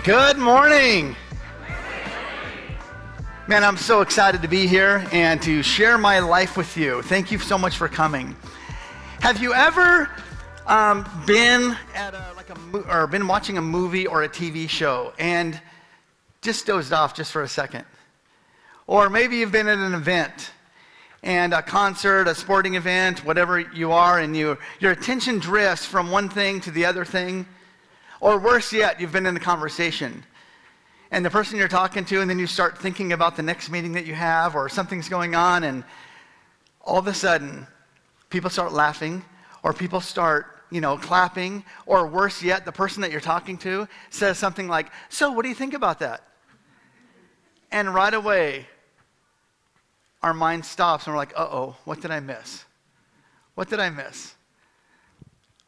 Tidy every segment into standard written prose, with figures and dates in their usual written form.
Good morning. Man, I'm so excited to be here and to share my life with you. Thank you so much for coming. Have you ever been at been watching a movie or a TV show and just dozed off just for a second? Or maybe you've been at an event, and a concert, a sporting event, whatever you are, and your attention drifts from one thing to the other thing. Or worse yet, you've been in a conversation, and the person you're talking to, and then you start thinking about the next meeting that you have, or something's going on, and all of a sudden, people start laughing, or people start, clapping, or worse yet, the person that you're talking to says something like, "So, what do you think about that?" And right away, our mind stops, and we're like, "Uh-oh, what did I miss? What did I miss?"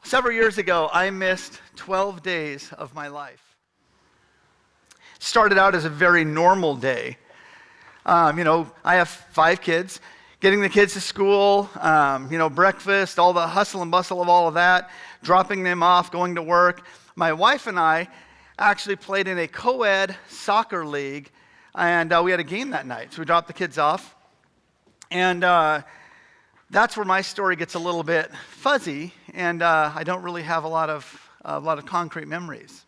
Several years ago, I missed 12 days of my life. Started out as a very normal day. I have 5 kids. Getting the kids to school, breakfast, all the hustle and bustle of all of that, dropping them off, going to work. My wife and I actually played in a co-ed soccer league, and we had a game that night. So we dropped the kids off. And that's where my story gets a little bit fuzzy, and I don't really have a lot of concrete memories.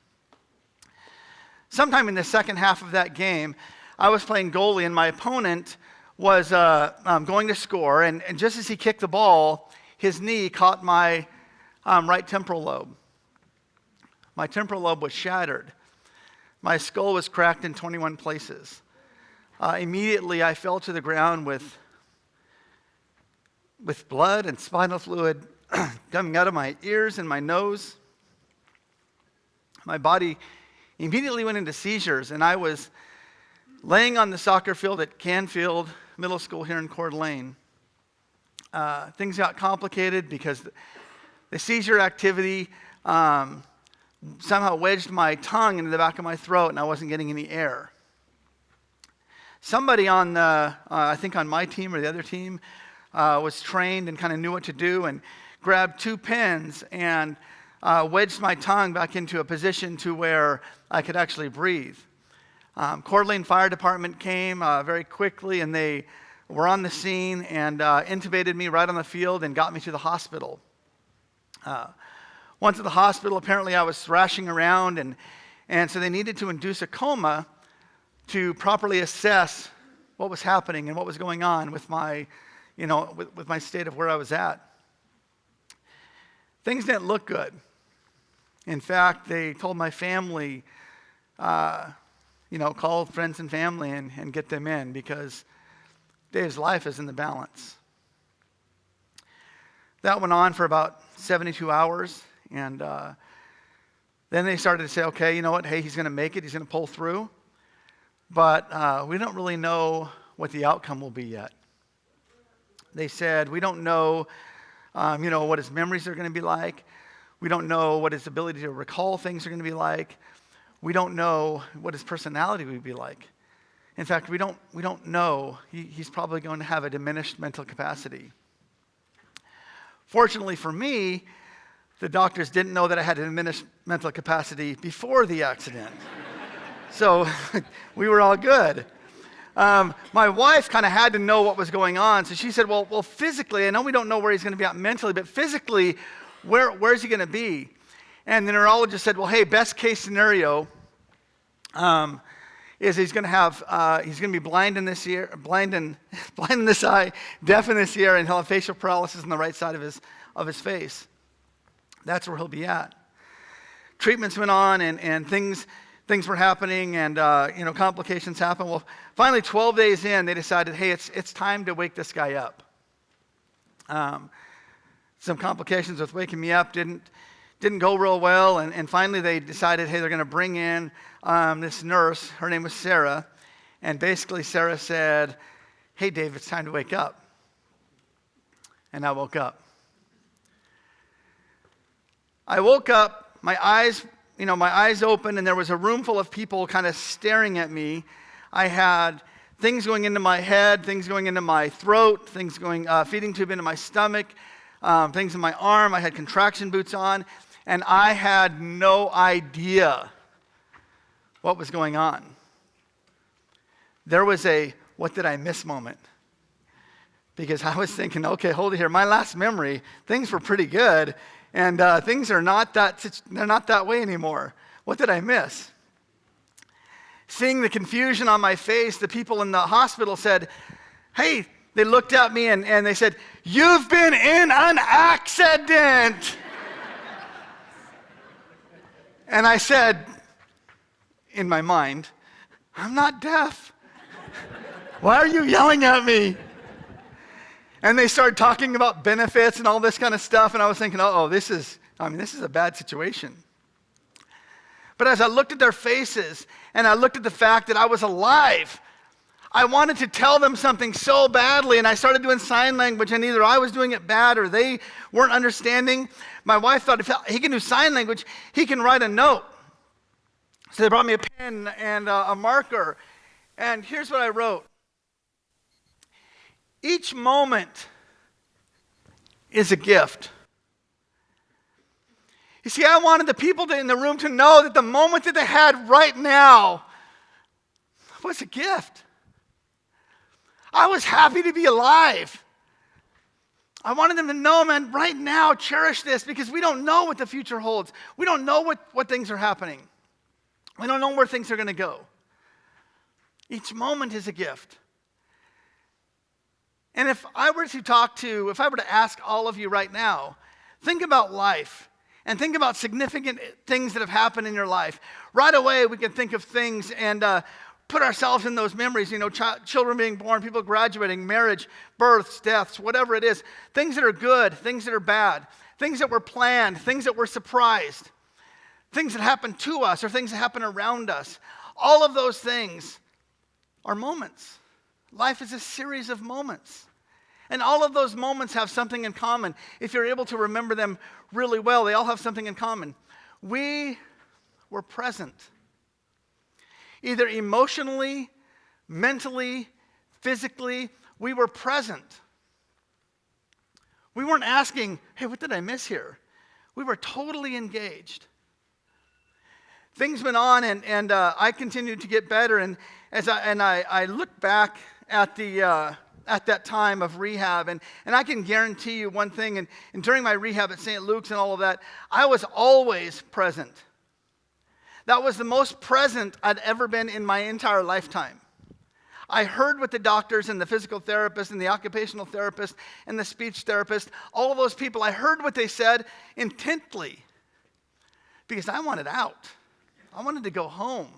Sometime in the second half of that game, I was playing goalie, and my opponent was going to score, and just as he kicked the ball, his knee caught my right temporal lobe. My temporal lobe was shattered. My skull was cracked in 21 places. Immediately, I fell to the ground with blood and spinal fluid coming out of my ears and my nose. My body immediately went into seizures, and I was laying on the soccer field at Canfield Middle School here in Coeur d'Alene. Things got complicated because the seizure activity somehow wedged my tongue into the back of my throat, and I wasn't getting any air. Somebody on I think on my team or the other team, was trained and kind of knew what to do, and grabbed 2 pins and wedged my tongue back into a position to where I could actually breathe. Coeur d'Alene Fire Department came very quickly, and they were on the scene and intubated me right on the field and got me to the hospital. Once at the hospital, apparently I was thrashing around, and so they needed to induce a coma to properly assess what was happening and what was going on with my with my state of where I was at. Things didn't look good. In fact, they told my family, call friends and family and get them in, because Dave's life is in the balance. That went on for about 72 hours, and then they started to say, okay, you know what, hey, he's going to make it, he's going to pull through, but we don't really know what the outcome will be yet. They said, we don't know, what his memories are going to be like. We don't know what his ability to recall things are going to be like. We don't know what his personality would be like. In fact, we don't know. He's probably going to have a diminished mental capacity. Fortunately for me, the doctors didn't know that I had a diminished mental capacity before the accident. So we were all good. My wife kind of had to know what was going on, so she said, well, physically, I know we don't know where he's going to be at mentally, but physically, where's he going to be? And the neurologist said, well, hey, best case scenario is he's going to be blind in this ear, blind in this eye, deaf in this ear, and he'll have facial paralysis on the right side of his face. That's where he'll be at. Treatments went on, and things were happening, and complications happened. Well, finally, 12 days in, they decided, hey, it's time to wake this guy up. Some complications with waking me up didn't go real well, and finally they decided, hey, they're going to bring in this nurse. Her name was Sarah, and basically Sarah said, hey, Dave, it's time to wake up. And I woke up. I woke up, my eyes open, and there was a room full of people kind of staring at me. I had things going into my head, things going into my throat, things going, feeding tube into my stomach, things in my arm. I had contraction boots on, and I had no idea what was going on. There was a what did I miss moment. Because I was thinking, okay, hold it here. My last memory, things were pretty good, and things are they're not that way anymore. What did I miss? Seeing the confusion on my face, the people in the hospital said, hey, they looked at me and they said, you've been in an accident. And I said, in my mind, I'm not deaf. Why are you yelling at me? And they started talking about benefits and all this kind of stuff, and I was thinking, this is a bad situation. But as I looked at their faces and I looked at the fact that I was alive, I wanted to tell them something so badly, and I started doing sign language, and either I was doing it bad or they weren't understanding. My wife thought if he can do sign language, he can write a note. So they brought me a pen and a marker, and here's what I wrote. Each moment is a gift. You see, I wanted the people in the room to know that the moment that they had right now was a gift. I was happy to be alive. I wanted them to know, man, right now, cherish this, because we don't know what the future holds. We don't know what things are happening. We don't know where things are going to go. Each moment is a gift. And if I were to ask all of you right now, think about life and think about significant things that have happened in your life. Right away, we can think of things and put ourselves in those memories, children being born, people graduating, marriage, births, deaths, whatever it is. Things that are good, things that are bad, things that were planned, things that were surprised, things that happened to us or things that happen around us. All of those things are moments. Life is a series of moments. And all of those moments have something in common. If you're able to remember them really well, they all have something in common. We were present. Either emotionally, mentally, physically, we were present. We weren't asking, hey, what did I miss here? We were totally engaged. Things went on, and I continued to get better. And as I look back at that time of rehab, and I can guarantee you one thing, and during my rehab at St. Luke's and all of that, I was always present. That was the most present I'd ever been in my entire lifetime. I heard what the doctors and the physical therapist and the occupational therapist and the speech therapist, all of those people, I heard what they said intently because I wanted out. I wanted to go home.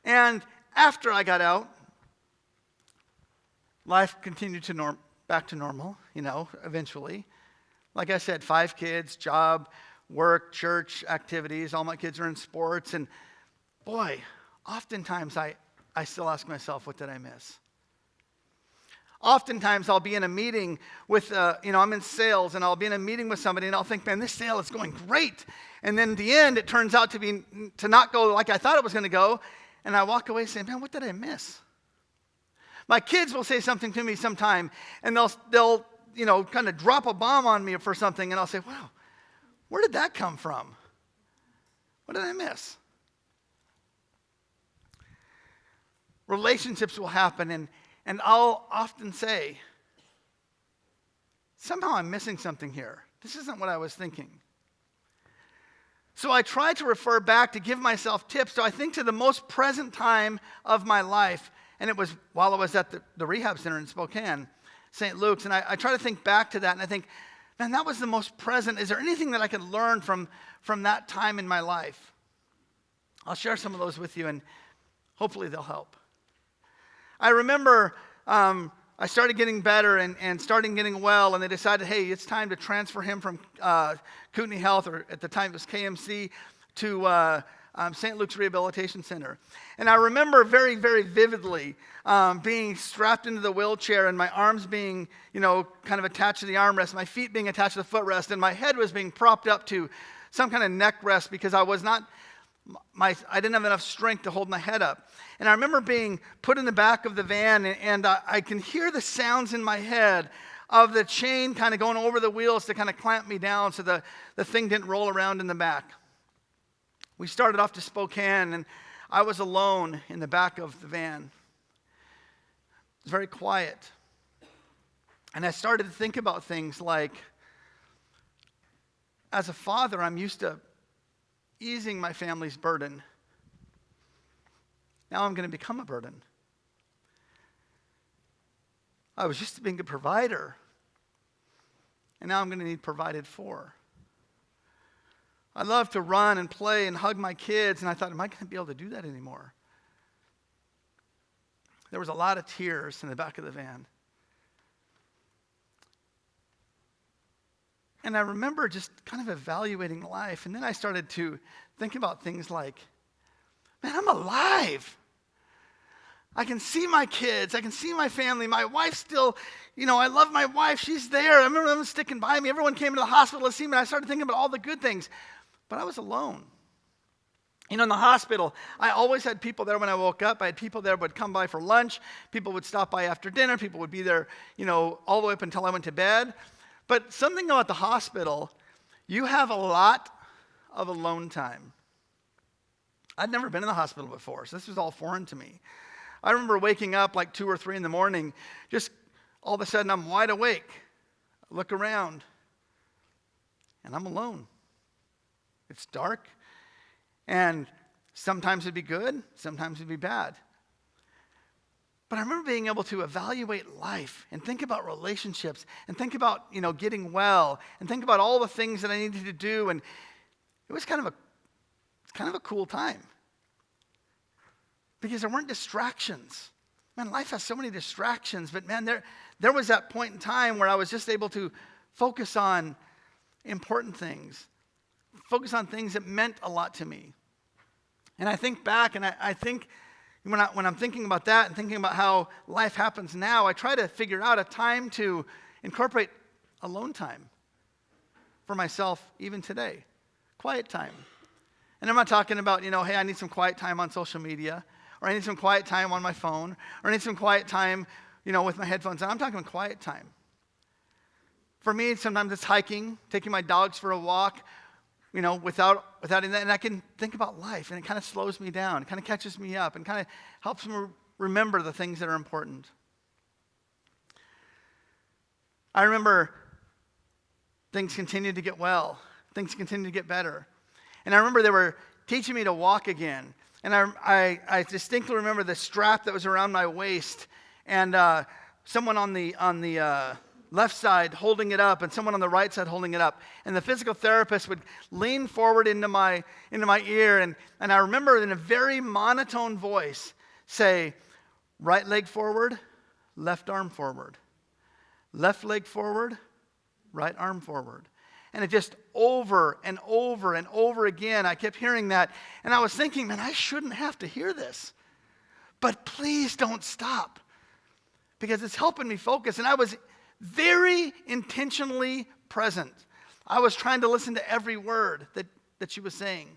And after I got out, life continued to back to normal, eventually. Like I said, 5 kids, job, work, church, activities. All my kids are in sports. And boy, oftentimes I still ask myself, what did I miss? Oftentimes I'll be in a meeting with, I'm in sales, and I'll be in a meeting with somebody, and I'll think, man, this sale is going great. And then in the end, it turns out to not go like I thought it was going to go. And I walk away saying, man, what did I miss? My kids will say something to me sometime, and they'll kind of drop a bomb on me for something, and I'll say, wow, where did that come from? What did I miss? Relationships will happen, and I'll often say, somehow I'm missing something here. This isn't what I was thinking. So I try to refer back to give myself tips. So I think to the most present time of my life, and it was while I was at the rehab center in Spokane, St. Luke's, and I try to think back to that, and I think, man, that was the most present. Is there anything that I could learn from that time in my life? I'll share some of those with you, and hopefully they'll help. I remember I started getting better and starting getting well, and they decided, hey, it's time to transfer him from Kootenai Health, or at the time it was KMC, to St. Luke's Rehabilitation Center. And I remember very, very vividly being strapped into the wheelchair and my arms being, kind of attached to the armrest, my feet being attached to the footrest, and my head was being propped up to some kind of neck rest because I didn't have enough strength to hold my head up. And I remember being put in the back of the van, and I can hear the sounds in my head of the chain kind of going over the wheels to kind of clamp me down so the thing didn't roll around in the back. We started off to Spokane, and I was alone in the back of the van. It was very quiet. And I started to think about things like, as a father, I'm used to easing my family's burden. Now I'm going to become a burden. I was used to being a provider, and now I'm going to need provided for. I love to run and play and hug my kids, and I thought, am I going to be able to do that anymore? There was a lot of tears in the back of the van. And I remember just kind of evaluating life, and then I started to think about things like, man, I'm alive. I can see my kids. I can see my family. My wife still, I love my wife. She's there. I remember them sticking by me. Everyone came to the hospital to see me, and I started thinking about all the good things. But I was alone. In the hospital, I always had people there when I woke up. I had people there who would come by for lunch. People would stop by after dinner. People would be there, all the way up until I went to bed. But something about the hospital, you have a lot of alone time. I'd never been in the hospital before, so this was all foreign to me. I remember waking up like 2 or 3 in the morning, just all of a sudden I'm wide awake. I look around, and I'm alone. It's dark, and sometimes it'd be good, sometimes it'd be bad. But I remember being able to evaluate life and think about relationships and think about, getting well and think about all the things that I needed to do. And it was kind of a cool time because there weren't distractions. Man, life has so many distractions, but man, there was that point in time where I was just able to focus on important things, focus on things that meant a lot to me. And I think back, and I think when I'm thinking about that and thinking about how life happens now, I try to figure out a time to incorporate alone time for myself even today. Quiet time. And I'm not talking about, hey, I need some quiet time on social media, or I need some quiet time on my phone, or I need some quiet time, with my headphones on. I'm talking quiet time. For me, sometimes it's hiking, taking my dogs for a walk, without and I can think about life, and it kind of slows me down, it kind of catches me up, and kind of helps me remember the things that are important. I remember things continued to get well, things continued to get better, and I remember they were teaching me to walk again, and I distinctly remember the strap that was around my waist, and someone on the left side holding it up and someone on the right side holding it up. And the physical therapist would lean forward into my ear, and I remember in a very monotone voice say, right leg forward, left arm forward. Left leg forward, right arm forward. And it just over and over and over again, I kept hearing that. And I was thinking, man, I shouldn't have to hear this. But please don't stop, because it's helping me focus. And I was very intentionally present. I was trying to listen to every word that she was saying.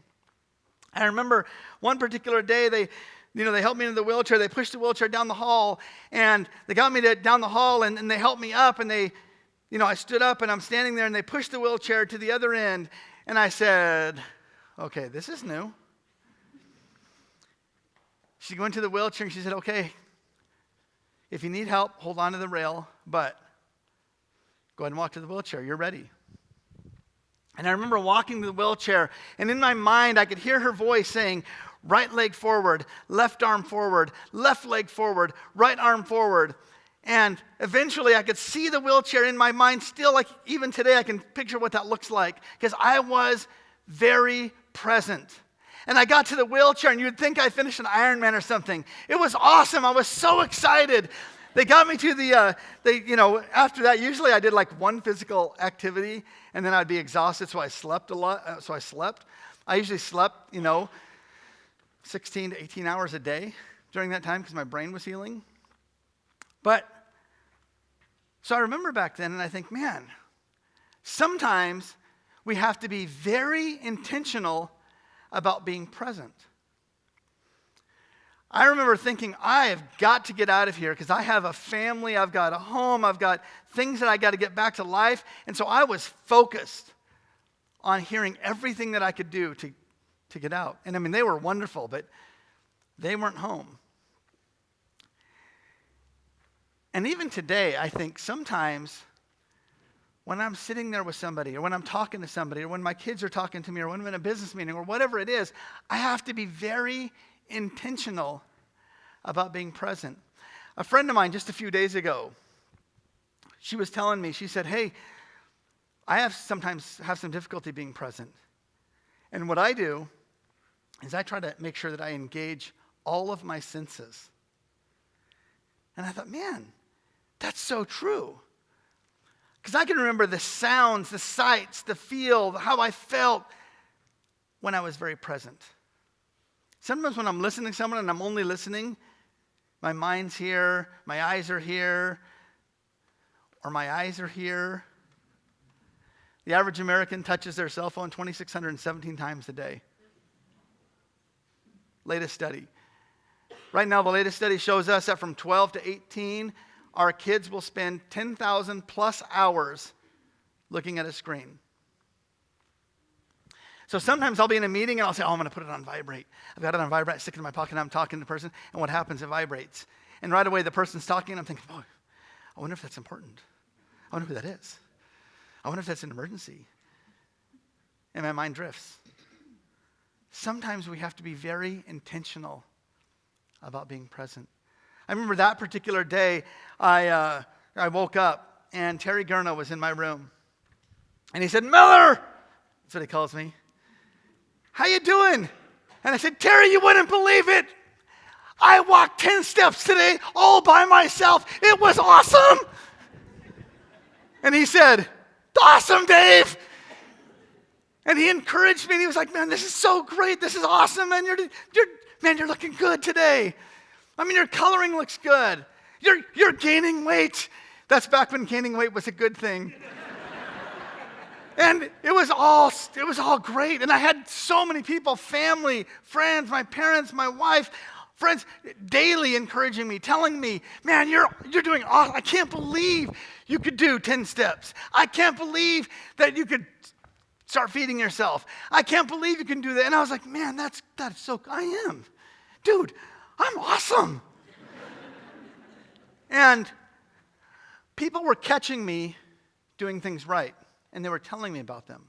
I remember one particular day, they helped me into the wheelchair. They pushed the wheelchair down the hall, and they got me down the hall, and they helped me up, and I stood up, and I'm standing there, and they pushed the wheelchair to the other end, and I said, okay, this is new. She went to the wheelchair, and she said, okay, if you need help, hold on to the rail, but go ahead and walk to the wheelchair. You're ready. And I remember walking to the wheelchair, and in my mind, I could hear her voice saying, right leg forward, left arm forward, left leg forward, right arm forward. And eventually, I could see the wheelchair in my mind still, like even today, I can picture what that looks like, because I was very present. And I got to the wheelchair, and you'd think I finished an Ironman or something. It was awesome. I was so excited. They got me to after that, usually I did like one physical activity, and then I'd be exhausted, so I slept a lot. I usually slept, 16 to 18 hours a day during that time because my brain was healing. So I remember back then, and I think, man, sometimes we have to be very intentional about being present. I remember thinking, I have got to get out of here because I have a family, I've got a home, I've got things that I got to get back to life. And so I was focused on hearing everything that I could do to to get out. And I mean, they were wonderful, but they weren't home. And even today, I think sometimes when I'm sitting there with somebody, or when I'm talking to somebody, or when my kids are talking to me, or when I'm in a business meeting, or whatever it is, I have to be very intentional about being present. A friend of mine just a few days ago, she was telling me, she said, hey, I sometimes have some difficulty being present. And what I do is I try to make sure that I engage all of my senses. And I thought, man, that's so true. Because I can remember the sounds, the sights, the feel, how I felt when I was very present. Sometimes when I'm listening to someone and I'm only listening, my mind's here, my eyes are here, or my eyes are here. The average American touches their cell phone 2,617 times a day. Latest study. Right now, the latest study shows us that from 12 to 18, our kids will spend 10,000 plus hours looking at a screen. So sometimes I'll be in a meeting and I'll say, oh, I'm going to put it on vibrate. I've got it on vibrate, I stick it in my pocket, and I'm talking to the person, and what happens? It vibrates. And right away, the person's talking, and I'm thinking, oh, I wonder if that's important. I wonder who that is. I wonder if that's an emergency. And my mind drifts. Sometimes we have to be very intentional about being present. I remember that particular day, I woke up, and Terry Gurno was in my room. And he said, Miller! That's what he calls me. How you doing? And I said, Terry, you wouldn't believe it. I walked 10 steps today all by myself. It was awesome. And he said, awesome, Dave. And he encouraged me, and he was like, man, this is so great. This is awesome, man. You're looking good today. I mean, your coloring looks good. You're gaining weight. That's back when gaining weight was a good thing. And it was all great. And I had so many people, family, friends, my parents, my wife, friends, daily encouraging me, telling me, man, you're doing awesome. I can't believe you could do 10 steps. I can't believe that you could start feeding yourself. I can't believe you can do that. And I was like, man, that's so, I am. Dude, I'm awesome. And people were catching me doing things right, and they were telling me about them.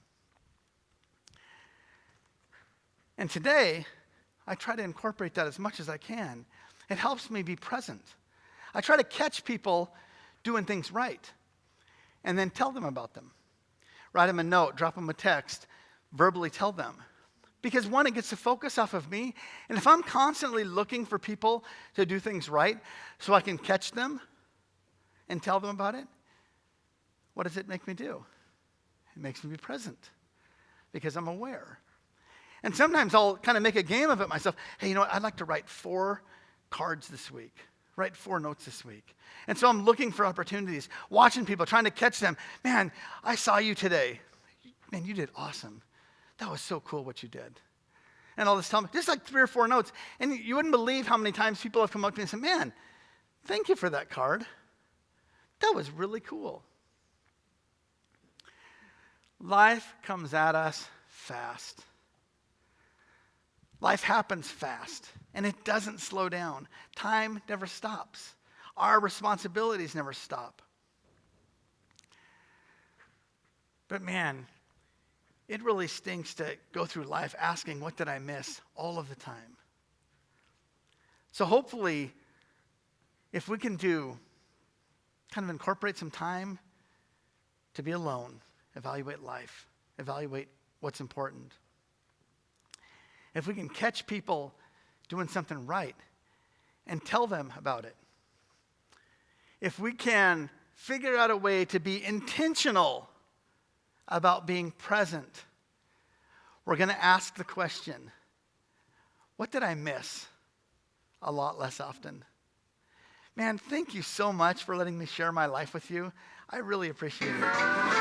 And today, I try to incorporate that as much as I can. It helps me be present. I try to catch people doing things right and then tell them about them. Write them a note, drop them a text, verbally tell them. Because one, it gets the focus off of me. And if I'm constantly looking for people to do things right so I can catch them and tell them about it, what does it make me do? It makes me be present because I'm aware. And sometimes I'll kind of make a game of it myself. Hey, you know what? I'd like to write 4 cards this week. Write 4 notes this week. And so I'm looking for opportunities, watching people, trying to catch them. Man, I saw you today. Man, you did awesome. That was so cool what you did. And all this time, just like 3 or 4 notes. And you wouldn't believe how many times people have come up to me and said, man, thank you for that card. That was really cool. Life comes at us fast. Life happens fast, and it doesn't slow down. Time never stops. Our responsibilities never stop. But man, it really stinks to go through life asking, what did I miss, all of the time. So hopefully, if we can kind of incorporate some time to be alone, evaluate life, evaluate what's important. If we can catch people doing something right and tell them about it. If we can figure out a way to be intentional about being present, we're going to ask the question, what did I miss? A lot less often. Man, thank you so much for letting me share my life with you. I really appreciate it.